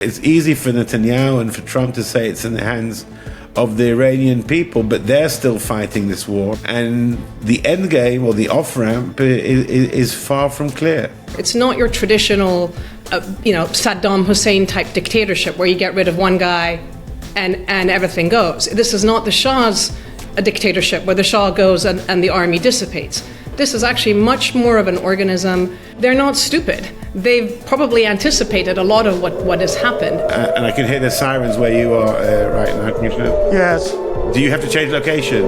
It's easy for Netanyahu and for Trump to say it's in the hands of the Iranian people, but they're still fighting this war. And the end game, or the off-ramp, is far from clear. It's not your traditional, Saddam Hussein type dictatorship where you get rid of one guy and everything goes. This is not the Shah's dictatorship where the Shah goes and the army dissipates. This is actually much more of an organism. They're not stupid. They've probably anticipated a lot of what has happened. And I can hear the sirens where you are right now, Krishnan. Yes. Do you have to change location?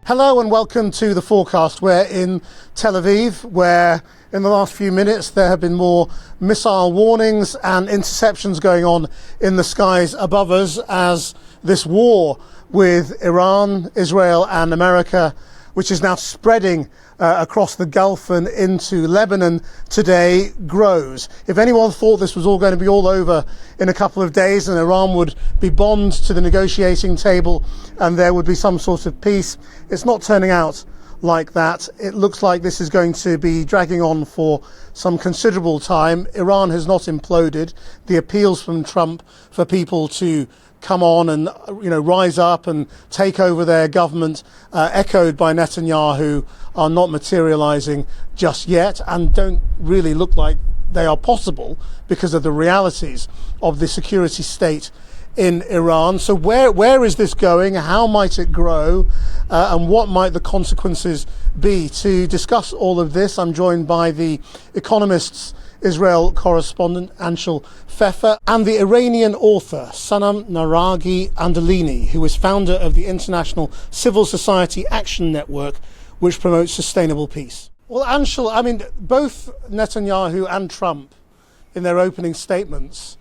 Hello and welcome to the Fourcast. We're in Tel Aviv, where in the last few minutes there have been more missile warnings and interceptions going on in the skies above us as this war with Iran, Israel and America, which is now spreading across the Gulf and into Lebanon today, grows. If anyone thought this was all going to be all over in a couple of days and Iran would be bombed to the negotiating table and there would be some sort of peace, it's not turning out like that. It looks like this is going to be dragging on for some considerable time. Iran has not imploded. The appeals from Trump for people to come on and rise up and take over their government, echoed by Netanyahu, are not materializing just yet and don't really look like they are possible because of the realities of the security state in Iran. So where is this going? How might it grow? And what might the consequences be? To discuss all of this, I'm joined by the Economist's Israel correspondent Anshel Pfeffer and the Iranian author Sanam Naraghi-Anderlini, who is founder of the International Civil Society Action Network, which promotes sustainable peace. Well, Anshel, both Netanyahu and Trump, in their opening statements,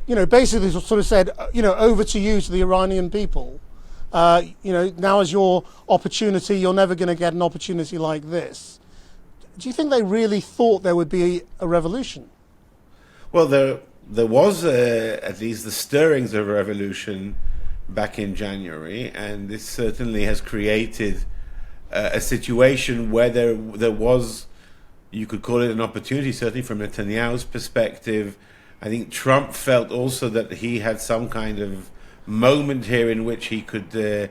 basically sort of said, over to you, to the Iranian people. Now is your opportunity. You're never going to get an opportunity like this. Do you think they really thought there would be a revolution? Well, there was at least the stirrings of a revolution back in January, and this certainly has created a situation where there was, you could call it an opportunity, certainly from Netanyahu's perspective. I think Trump felt also that he had some kind of moment here in which he could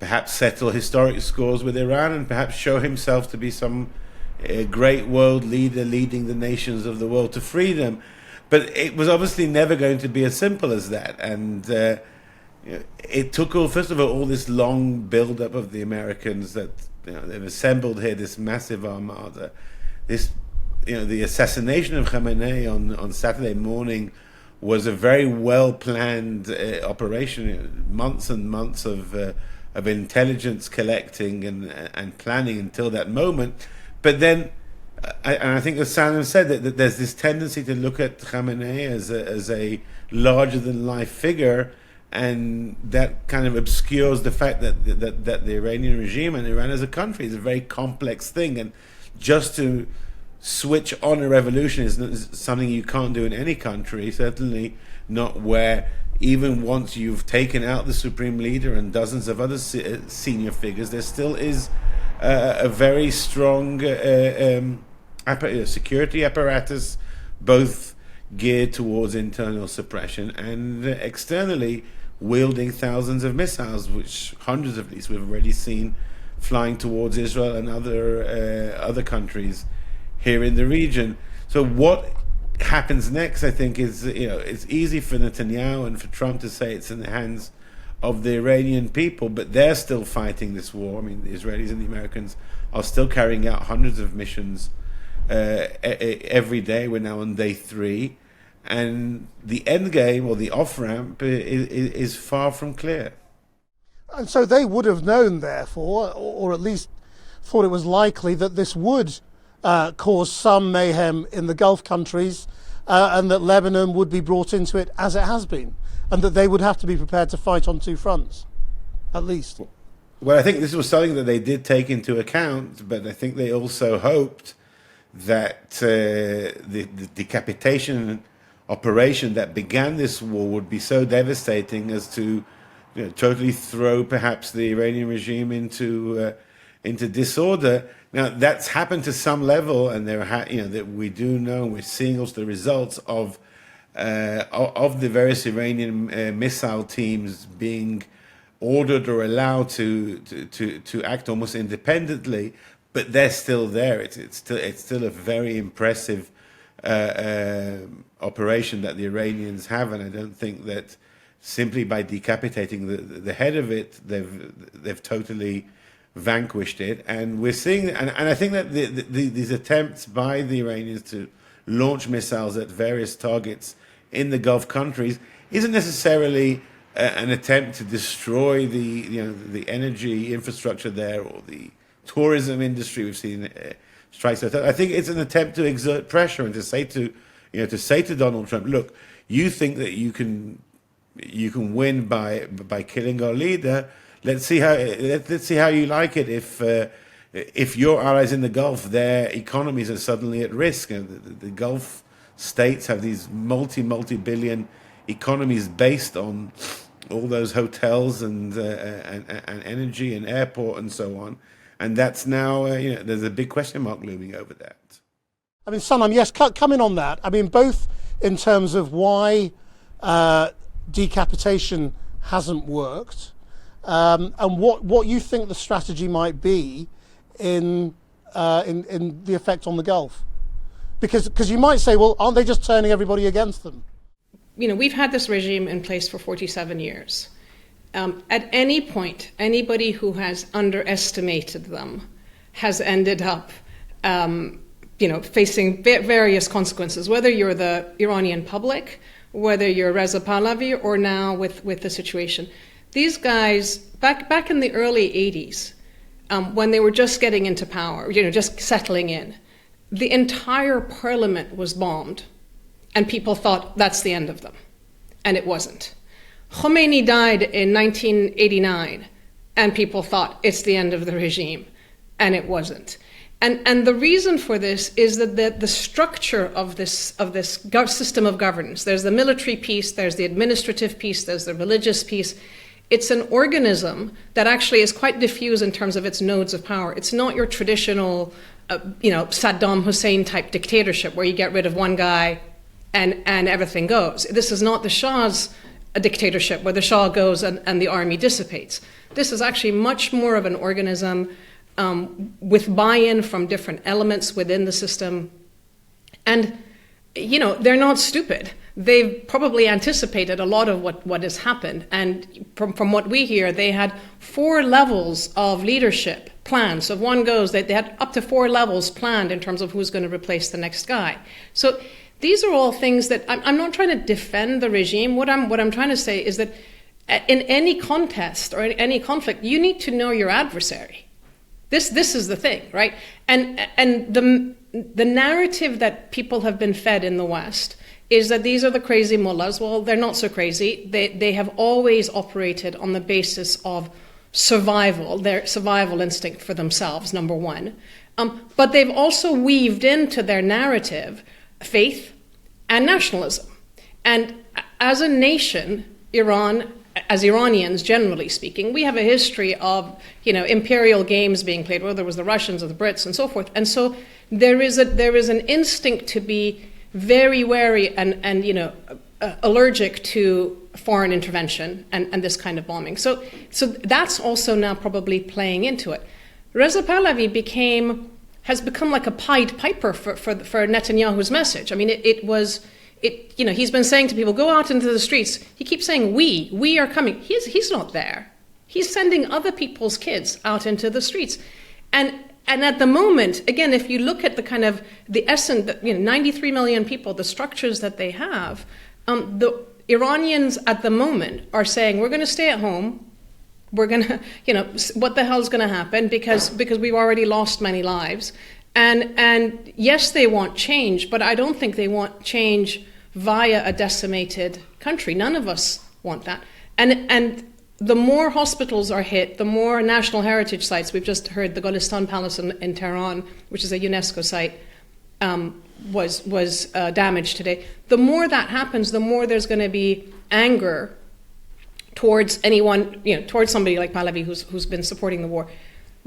perhaps settle historic scores with Iran and perhaps show himself to be some great world leader leading the nations of the world to freedom. But it was obviously never going to be as simple as that. And it took, first of all this long build-up of the Americans that they've assembled here, this massive armada. This, the assassination of Khamenei on Saturday morning was a very well-planned operation, months and months of intelligence collecting and planning until that moment. But then, I think as Sanam said, that there's this tendency to look at Khamenei as a larger-than-life figure, and that kind of obscures the fact that the Iranian regime and Iran as a country is a very complex thing, and just to switch on a revolution is something you can't do in any country, certainly not where, even once you've taken out the supreme leader and dozens of other senior figures, there still is a very strong security apparatus, both geared towards internal suppression and externally wielding thousands of missiles, which hundreds of these we've already seen flying towards Israel and other countries here in the region. So what happens next, I think, is it's easy for Netanyahu and for Trump to say it's in the hands of the Iranian people, but they're still fighting this war. The Israelis and the Americans are still carrying out hundreds of missions every day. We're now on day 3, and the end game, or the off-ramp, is far from clear. And so they would have known, therefore, or at least thought it was likely that this would cause some mayhem in the Gulf countries, and that Lebanon would be brought into it as it has been, and that they would have to be prepared to fight on 2 fronts, at least. Well, I think this was something that they did take into account, but I think they also hoped that the decapitation operation that began this war would be so devastating as to totally throw perhaps the Iranian regime into disorder, Now that's happened to some level, and that we do know we're seeing also the results of the various Iranian missile teams being ordered or allowed to act almost independently, but they're still there. It's still a very impressive operation that the Iranians have, and I don't think that simply by decapitating the head of it, they've totally vanquished it. And we're seeing, and I think that these attempts by the Iranians to launch missiles at various targets in the Gulf countries isn't necessarily an attempt to destroy the energy infrastructure there or the tourism industry. We've seen strikes. I think it's an attempt to exert pressure and to say to Donald Trump, look, you think that you can win by killing our leader. Let's see how you like it if your allies in the Gulf, their economies are suddenly at risk. And the Gulf states have these multi-billion economies based on all those hotels and energy and airport and so on. And that's now, there's a big question mark looming over that. I mean, Sanam, yes, coming on that, I mean, both in terms of why decapitation hasn't worked and what you think the strategy might be in the effect on the Gulf. Because you might say, well, aren't they just turning everybody against them? We've had this regime in place for 47 years. At any point, anybody who has underestimated them has ended up, facing various consequences, whether you're the Iranian public, whether you're Reza Pahlavi, or now with the situation. These guys, back in the early 80s, when they were just getting into power, just settling in, the entire parliament was bombed, and people thought that's the end of them, and it wasn't. Khomeini died in 1989, and people thought it's the end of the regime, and it wasn't. And the reason for this is that the structure of this system of governance, there's the military piece, there's the administrative piece, there's the religious piece. It's an organism that actually is quite diffuse in terms of its nodes of power. It's not your traditional, Saddam Hussein type dictatorship where you get rid of one guy and everything goes. This is not the Shah's dictatorship where the Shah goes and the army dissipates. This is actually much more of an organism with buy-in from different elements within the system. And, they're not stupid. They've probably anticipated a lot of what has happened. And from what we hear, they had 4 levels of leadership planned. So if one goes, they had up to 4 levels planned in terms of who's going to replace the next guy. So these are all things that I'm not trying to defend the regime. What I'm trying to say is that in any contest or in any conflict, you need to know your adversary. This is the thing, right? And the narrative that people have been fed in the West is that these are the crazy mullahs. Well, they're not so crazy. They have always operated on the basis of survival, their survival instinct for themselves, number one. But they've also weaved into their narrative faith and nationalism. And as a nation, Iran, as Iranians, generally speaking, we have a history of, imperial games being played, whether it was the Russians or the Brits and so forth. And so there is an instinct to be very wary and allergic to foreign intervention and this kind of bombing. So that's also now probably playing into it. Reza Pahlavi has become like a Pied Piper for Netanyahu's message. I mean, he's been saying to people, go out into the streets. He keeps saying, we are coming. He's not there. He's sending other people's kids out into the streets. And at the moment, again, if you look at the kind of the essence, that 93 million people, the structures that they have, the Iranians at the moment are saying, we're going to stay at home. We're going to, what the hell's going to happen because we've already lost many lives. And yes, they want change, but I don't think they want change via a decimated country. None of us want that. And the more hospitals are hit, the more national heritage sites. We've just heard the Golistan Palace in Tehran, which is a UNESCO site, was damaged today. The more that happens, the more there's going to be anger towards anyone, towards somebody like Pahlavi who's been supporting the war.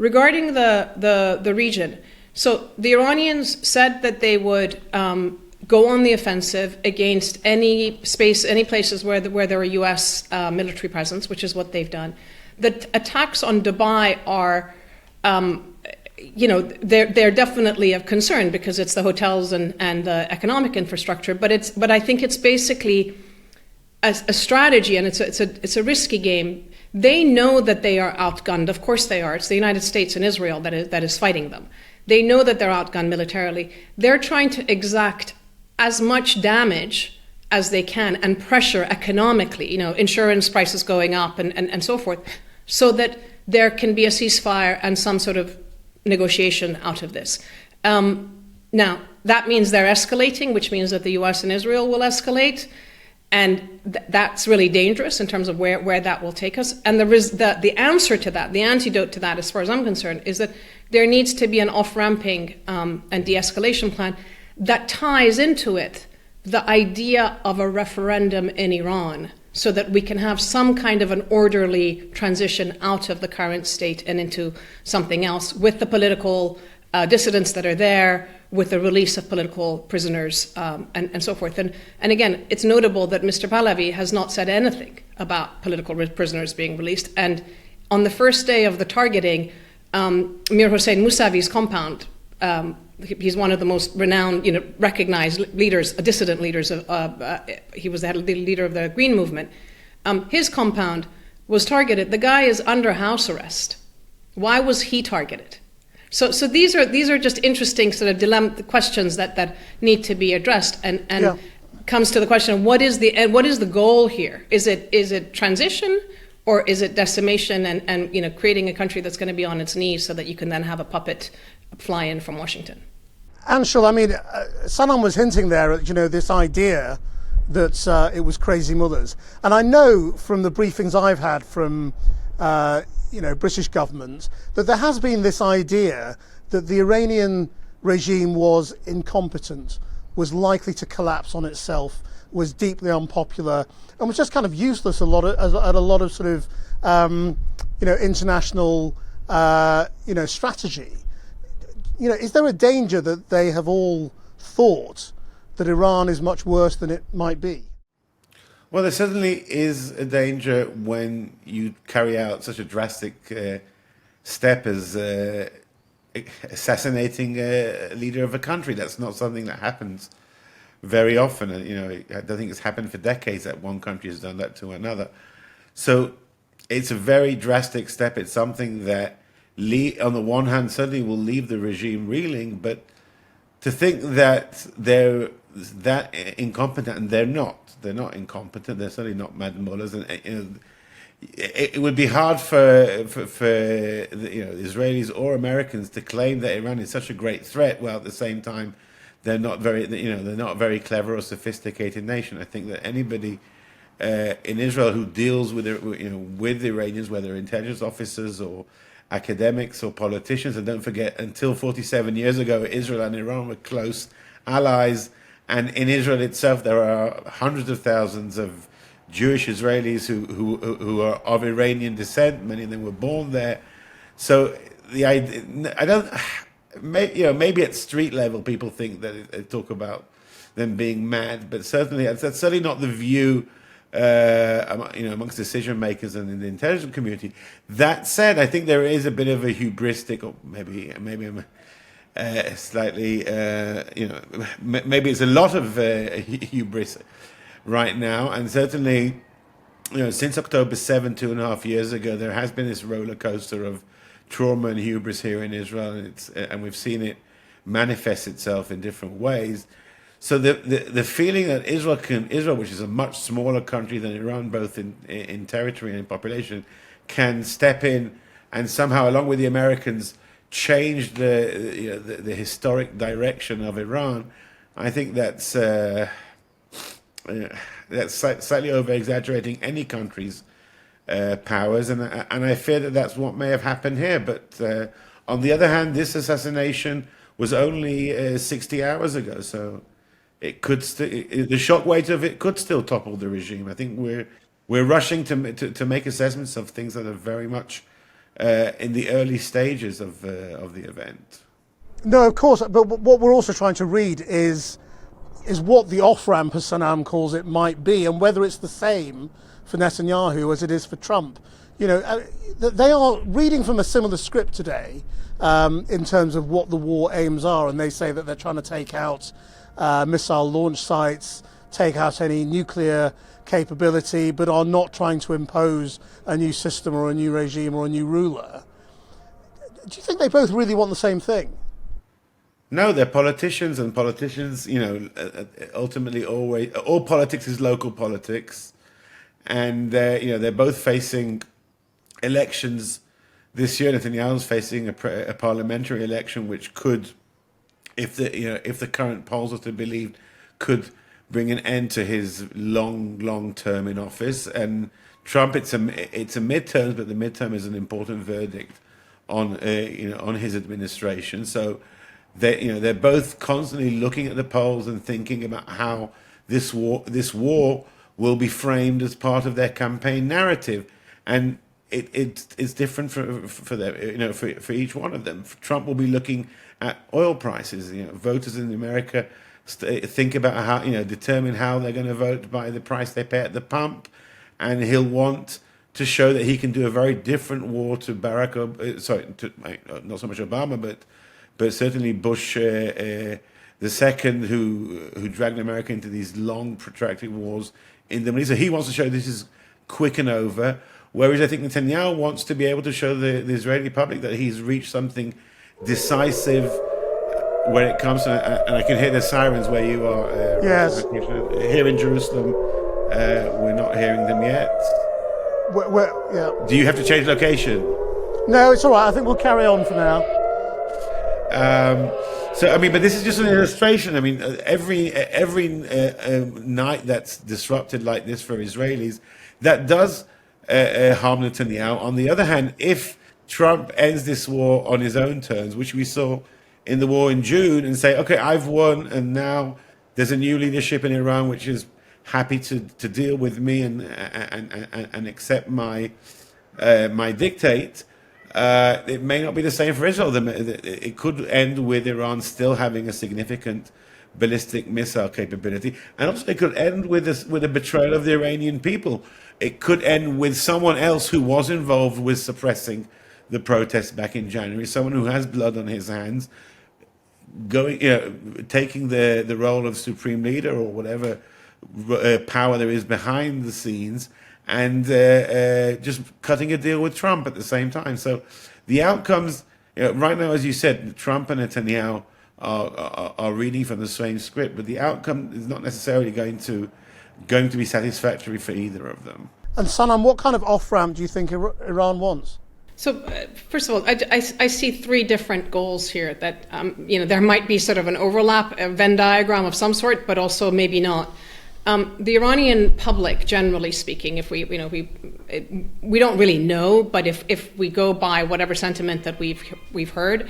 regarding the region, so the Iranians said that they would go on the offensive against any places where there are U.S. Military presence, which is what they've done. The attacks on Dubai are, they're definitely of concern because it's the hotels and the economic infrastructure. But I think it's basically a strategy, and it's a risky game. They know that they are outgunned. Of course they are. It's the United States and Israel that is fighting them. They know that they're outgunned militarily. They're trying to exact as much damage as they can and pressure economically, insurance prices going up and so forth, so that there can be a ceasefire and some sort of negotiation out of this. Now, that means they're escalating, which means that the US and Israel will escalate. And that's really dangerous in terms of where that will take us. And the answer to that, the antidote to that, as far as I'm concerned, is that there needs to be an off-ramping and de-escalation plan that ties into it the idea of a referendum in Iran, so that we can have some kind of an orderly transition out of the current state and into something else with the political dissidents that are there, with the release of political prisoners and so forth. And again, it's notable that Mr. Pahlavi has not said anything about political prisoners being released. And on the first day of the targeting, Mir Hossein Mousavi's compound, he's one of the most renowned, recognized leaders, dissident leaders. He was the leader of the Green Movement. His compound was targeted. The guy is under house arrest. Why was he targeted? So these are just interesting sort of questions that need to be addressed, and comes to the question of what is the goal here? Is it transition, or is it decimation and creating a country that's going to be on its knees so that you can then have a puppet fly in from Washington? Anshel, I mean, Sanam was hinting there at this idea that it was crazy mothers, and I know from the briefings I've had from British government, that there has been this idea that the Iranian regime was incompetent, was likely to collapse on itself, was deeply unpopular, and was just kind of useless at a lot of sort of international strategy. Is there a danger that they have all thought that Iran is much worse than it might be? Well, there certainly is a danger when you carry out such a drastic step as assassinating a leader of a country. That's not something that happens very often. And, I don't think it's happened for decades that one country has done that to another. So it's a very drastic step. It's something that, on the one hand, certainly will leave the regime reeling, but to think that they're that incompetent, and they're not. They're not incompetent. They're certainly not mad mullahs, and it would be hard for Israelis or Americans to claim that Iran is such a great threat, while at the same time they're not a very clever or sophisticated nation. I think that anybody in Israel who deals with with the Iranians, whether intelligence officers or academics or politicians, and don't forget, until 47 years ago, Israel and Iran were close allies. And in Israel itself, there are hundreds of thousands of Jewish Israelis who are of Iranian descent. Many of them were born there. So the idea, maybe at street level, people think that they talk about them being mad, but certainly that's certainly not the view, amongst decision makers and in the intelligence community. That said, I think there is a bit of a hubristic, or maybe I'm slightly, maybe it's a lot of hubris right now, and certainly, since October 7, 2.5 years ago, there has been this roller coaster of trauma and hubris here in Israel, and we've seen it manifest itself in different ways. So the feeling that Israel, which is a much smaller country than Iran, both in territory and in population, can step in and somehow, along with the Americans, change the historic direction of Iran, I think that's slightly over exaggerating any country's powers, and I fear that that's what may have happened here. But on the other hand, this assassination was only 60 hours ago, so it could the shockwave of it could still topple the regime. I think we're rushing to make assessments of things that are very much in the early stages of the event. No, of course, but what we're also trying to read is what the off-ramp, as Sanam calls it, might be, and whether it's the same for Netanyahu as it is for Trump. You know, they are reading from a similar script today in terms of what the war aims are, and they say that they're trying to take out missile launch sites, take out any nuclear capability, but are not trying to impose a new system or a new regime or a new ruler. Do you think they both really want the same thing? No, they're politicians, and politicians, you know, ultimately always, all politics is local politics, and you know, they're both facing elections this year. Netanyahu's facing a parliamentary election, which could, if the current polls are to be believed, could bring an end to his long term in office. And Trump, it's a midterm, but the midterm is an important verdict on on his administration. So they're both constantly looking at the polls and thinking about how this war will be framed as part of their campaign narrative, and it's different for them, for each one of them. Trump will be looking at oil prices. Voters in America think about how, determine how they're going to vote by the price they pay at the pump, and he'll want to show that he can do a very different war to not so much Obama, but certainly Bush the second, who dragged America into these long, protracted wars in the Middle East. So he wants to show this is quick and over, whereas I think Netanyahu wants to be able to show the Israeli public that he's reached something decisive when it comes to, and I can hear the sirens where you are. Yes. Here in Jerusalem, we're not hearing them yet. Yeah. Do you have to change location? No, it's all right. I think we'll carry on for now. But this is just an illustration. I mean, every night that's disrupted like this for Israelis, that does harm Netanyahu. On the other hand, if Trump ends this war on his own terms, which we saw in the war in June, and say, okay, I've won, and now there's a new leadership in Iran which is happy to deal with me and accept my dictate. It may not be the same for Israel. It could end with Iran still having a significant ballistic missile capability, and also it could end with a betrayal of the Iranian people. It could end with someone else who was involved with suppressing the protests back in January, someone who has blood on his hands, taking the role of supreme leader or whatever power there is behind the scenes, and just cutting a deal with Trump at the same time. So the outcomes, right now, as you said, Trump and Netanyahu are reading from the same script, but the outcome is not necessarily going to be satisfactory for either of them. And Sanam, what kind of off-ramp do you think Iran wants? So, first of all, I see three different goals here that, there might be sort of an overlap, a Venn diagram of some sort, but also maybe not. The Iranian public, generally speaking, if we don't really know, but if we go by whatever sentiment that we've heard,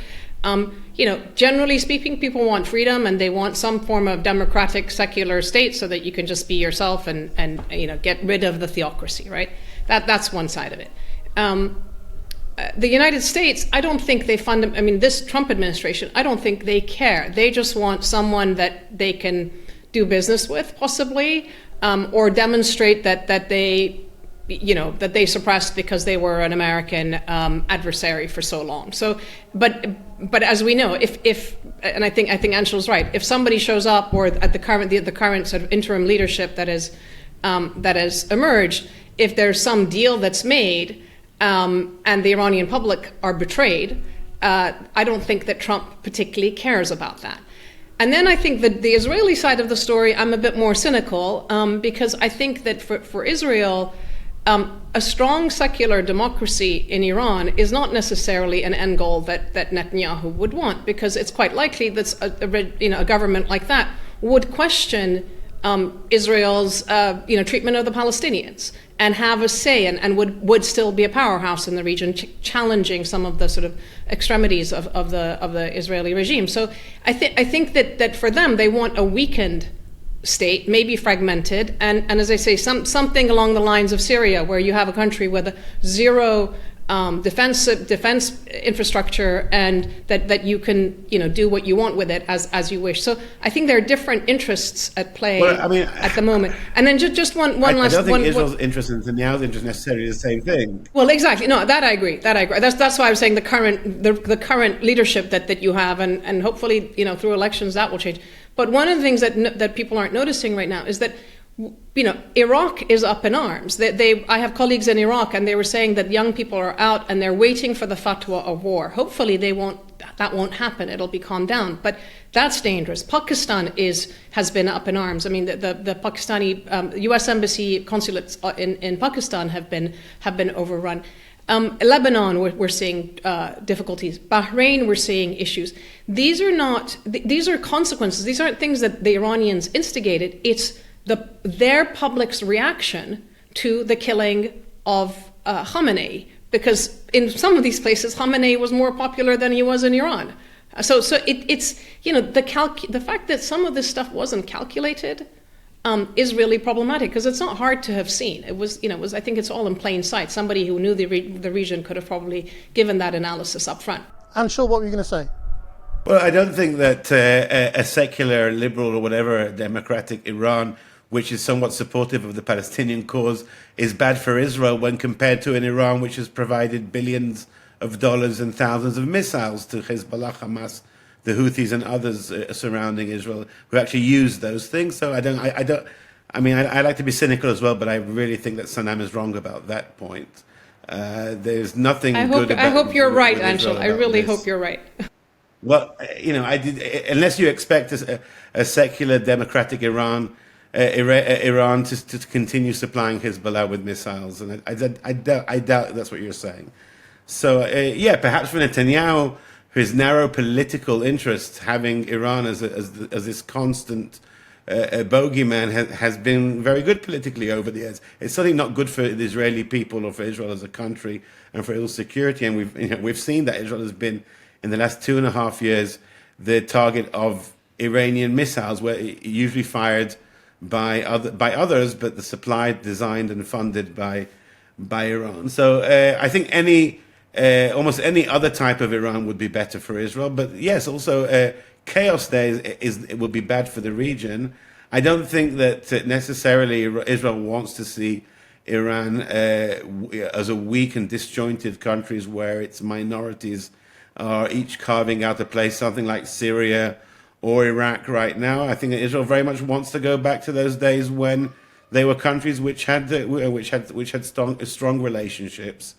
generally speaking, people want freedom and they want some form of democratic, secular state so that you can just be yourself and get rid of the theocracy, right? That's one side of it. The United States, I don't think this Trump administration, I don't think they care. They just want someone that they can do business with, possibly, or demonstrate that they suppressed because they were an American adversary for so long. So, but as we know, if and I think Anshel's right. If somebody shows up, or at the current sort of interim leadership that has emerged, if there's some deal that's made, and the Iranian public are betrayed, I don't think that Trump particularly cares about that. And then I think that the Israeli side of the story, I'm a bit more cynical, because I think that for Israel, a strong secular democracy in Iran is not necessarily an end goal that Netanyahu would want, because it's quite likely that a government like that would question Israel's treatment of the Palestinians and have a say, and would still be a powerhouse in the region, challenging some of the sort of extremities of the Israeli regime. So I think that for them, they want a weakened state, maybe fragmented, and as I say, something along the lines of Syria, where you have a country with zero defense infrastructure, and that you can do what you want with it as you wish. So I think there are different interests at play at the moment. And then just one last. I don't think Israel's interest and Netanyahu's interest necessarily the same thing. Well, exactly. No, that I agree. That's why I was saying the current leadership that you have, and hopefully through elections that will change. But one of the things that people aren't noticing right now is that Iraq is up in arms. I have colleagues in Iraq, and they were saying that young people are out and they're waiting for the fatwa of war. Hopefully that won't happen. It'll be calmed down. But that's dangerous. Pakistan has been up in arms. I mean, the Pakistani U.S. embassy consulates in Pakistan have been overrun. Lebanon, we're seeing difficulties. Bahrain, we're seeing issues. These are consequences. These aren't things that the Iranians instigated. It's their public's reaction to the killing of Khamenei, because in some of these places Khamenei was more popular than he was in Iran. So it's the fact that some of this stuff wasn't calculated is really problematic, because it's not hard to have seen. It was I think it's all in plain sight. Somebody who knew the region could have probably given that analysis up front. Anshel, what were you going to say? Well, I don't think that a secular, liberal, or whatever democratic Iran, which is somewhat supportive of the Palestinian cause, is bad for Israel when compared to an Iran which has provided billions of dollars and thousands of missiles to Hezbollah, Hamas, the Houthis, and others surrounding Israel who actually use those things. So I like to be cynical as well, but I really think that Sanam is wrong about that point. There's nothing good about. I hope you're right, Anshel. I really hope you're right. Well, unless you expect a secular democratic Iran to continue supplying Hezbollah with missiles, and I doubt that's what you're saying. So perhaps for Netanyahu, his narrow political interest, having Iran as this constant bogeyman has been very good politically over the years. It's certainly not good for the Israeli people or for Israel as a country and for Israel's security. And we've seen that Israel has been, in the last 2.5 years, the target of Iranian missiles, where usually fired by others, but the supplied, designed, and funded by Iran. So I think almost any other type of Iran would be better for Israel. But yes, also chaos there it would be bad for the region. I don't think that necessarily Israel wants to see Iran as a weak and disjointed country where its minorities are each carving out a place, something like Syria or Iraq right now. I think that Israel very much wants to go back to those days when they were countries which had strong relationships.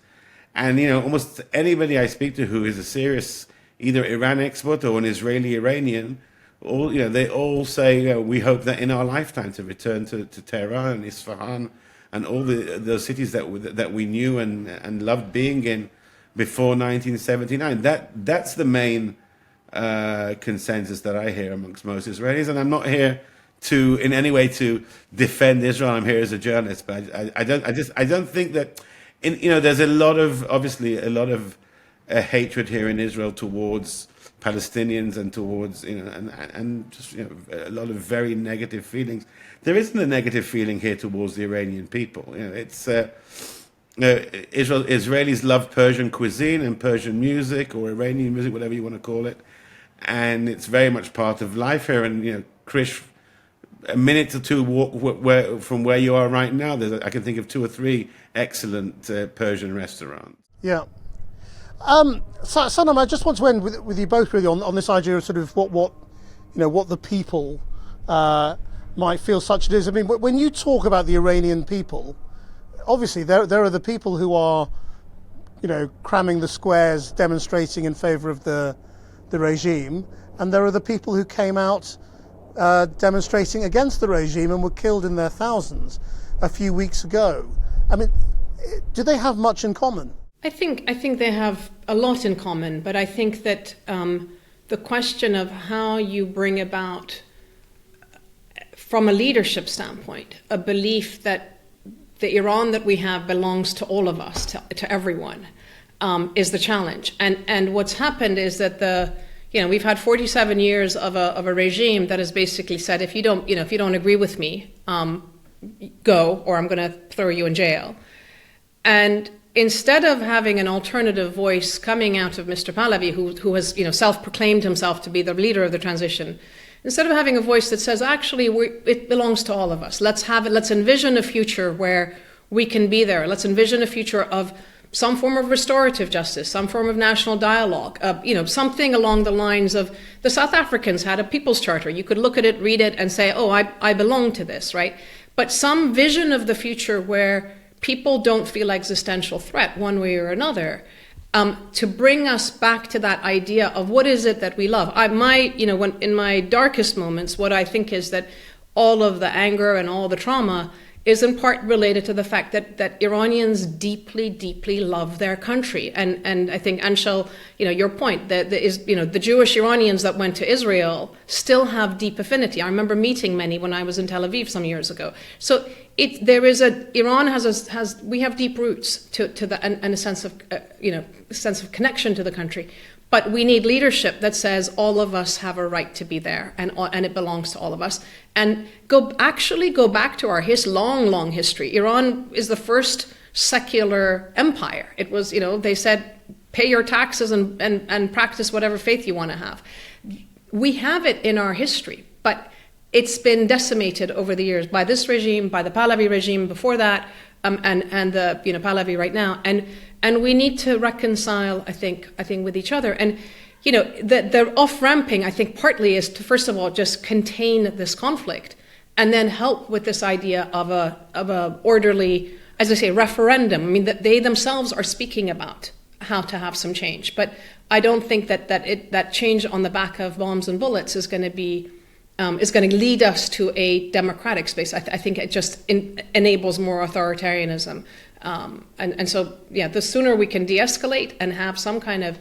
And almost anybody I speak to who is a serious either Iran expert or an Israeli Iranian, they all say we hope that in our lifetime to return to Tehran and Isfahan and all those cities that we knew and loved being in before 1979. That's the main consensus that I hear amongst most Israelis, and I'm not here in any way to defend Israel. I'm here as a journalist, but I don't think that there's a lot of hatred here in Israel towards Palestinians and towards and just a lot of very negative feelings. There isn't a negative feeling here towards the Iranian people. It's Israelis love Persian cuisine and Persian music, or Iranian music, whatever you want to call it, and it's very much part of life here. And Krish, a minute or two walk from where you are right now, I can think of 2 or 3 excellent Persian restaurants. Yeah. Sanam, I just want to end with you both really on this idea of sort of what the people might feel such it is. I mean, when you talk about the Iranian people, obviously there are the people who are, cramming the squares, demonstrating in favour of the regime, and there are the people who came out demonstrating against the regime and were killed in their thousands a few weeks ago. I mean, do they have much in common? I think they have a lot in common, but I think that the question of how you bring about, from a leadership standpoint, a belief that the Iran that we have belongs to all of us, to everyone, is the challenge. And what's happened is that we've had 47 years of a regime that has basically said, if you don't agree with me, go, or I'm going to throw you in jail. And instead of having an alternative voice coming out of Mr. Pahlavi, who has self-proclaimed himself to be the leader of the transition, instead of having a voice that says, actually, it belongs to all of us. Let's envision a future where we can be there. Let's envision a future of some form of restorative justice, some form of national dialogue, something along the lines of the South Africans had a people's charter. You could look at it, read it, and say, oh, I belong to this, right? But some vision of the future where people don't feel existential threat one way or another, to bring us back to that idea of what is it that we love. In my darkest moments, what I think is that all of the anger and all the trauma is in part related to the fact that Iranians deeply, deeply love their country. And I think, Anshel, your point, the Jewish Iranians that went to Israel still have deep affinity. I remember meeting many when I was in Tel Aviv some years ago. So Iran we have deep roots to the, and a sense of connection to the country. But we need leadership that says all of us have a right to be there, and it belongs to all of us. And go back to our long, long history. Iran is the first secular empire. It was, they said, pay your taxes and practice whatever faith you want to have. We have it in our history, but it's been decimated over the years by this regime, by the Pahlavi regime before that, and the Pahlavi right now. And we need to reconcile, I think, with each other. And, the off-ramping, I think, partly is to, first of all, just contain this conflict and then help with this idea of a orderly, as I say, referendum. I mean, that they themselves are speaking about how to have some change. But I don't think that change on the back of bombs and bullets is going to be, is going to lead us to a democratic space. I think it just enables more authoritarianism. And so, the sooner we can de-escalate and have some kind of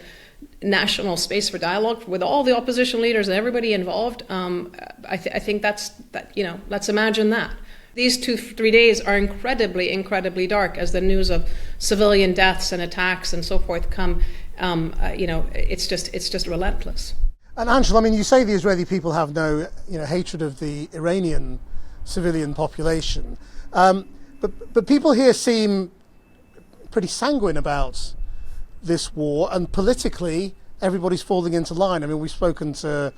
national space for dialogue with all the opposition leaders and everybody involved, I think let's imagine that. These 2-3 days are incredibly, incredibly dark as the news of civilian deaths and attacks and so forth come. It's just relentless. And Anshel, I mean, you say the Israeli people have no, hatred of the Iranian civilian population. But people here seem pretty sanguine about this war, and politically everybody's falling into line. I mean, we've spoken to,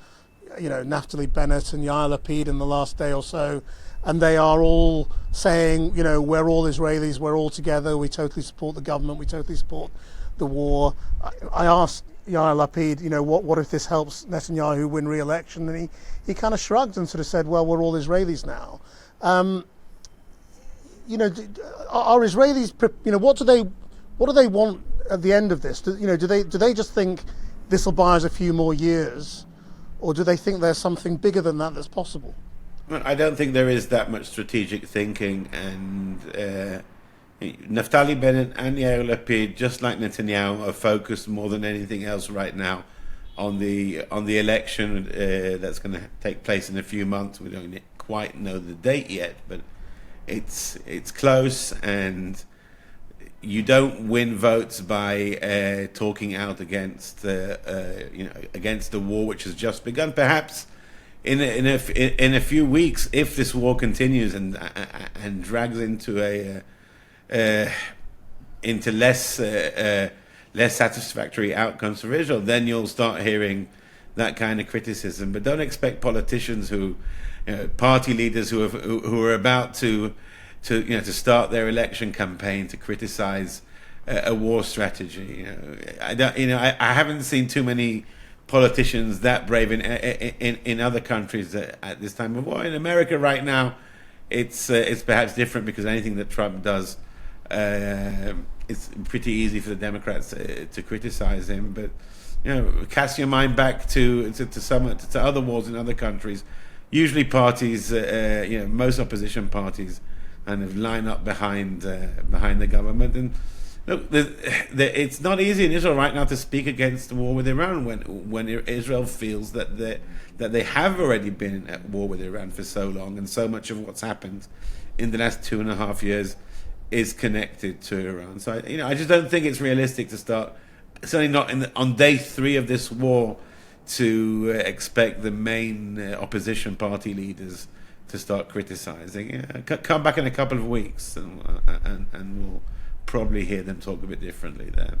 Naftali Bennett and Yair Lapid in the last day or so, and they are all saying, we're all Israelis, we're all together, we totally support the government, we totally support the war. I asked Yair Lapid, what if this helps Netanyahu win re-election? And he kind of shrugged and sort of said, well, we're all Israelis now. Are Israelis, what do they want at the end of this? Do they just think this will buy us a few more years, or do they think there's something bigger than that that's possible? Well, I don't think there is that much strategic thinking, and Naftali Bennett and Yair Lapid, just like Netanyahu, are focused more than anything else right now on the election that's going to take place in a few months. We don't quite know the date yet, but it's close, and you don't win votes by talking out against against the war which has just begun. Perhaps in a few weeks, if this war continues and drags into into less satisfactory outcomes for Israel, then you'll start hearing that kind of criticism. But don't expect politicians party leaders who are about to start their election campaign to criticize a war strategy. I haven't seen too many politicians that brave in other countries at this time of war. In America right now, it's perhaps different because anything that Trump does, it's pretty easy for the Democrats to criticize him. But cast your mind back to other wars in other countries. Usually parties, most opposition parties, kind of line up behind the government. And look, it's not easy in Israel right now to speak against the war with Iran when Israel feels that they have already been at war with Iran for so long, and so much of what's happened in the last 2.5 years is connected to Iran. So I just don't think it's realistic to start, certainly not on day 3 of this war, to expect the main opposition party leaders to start criticizing. Come back in a couple of weeks, and probably hear them talk a bit differently then.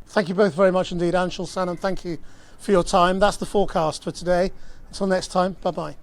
Thank you both very much indeed, Anshel, Sanam. Thank you for your time. That's the Fourcast for today. Until next time, bye-bye.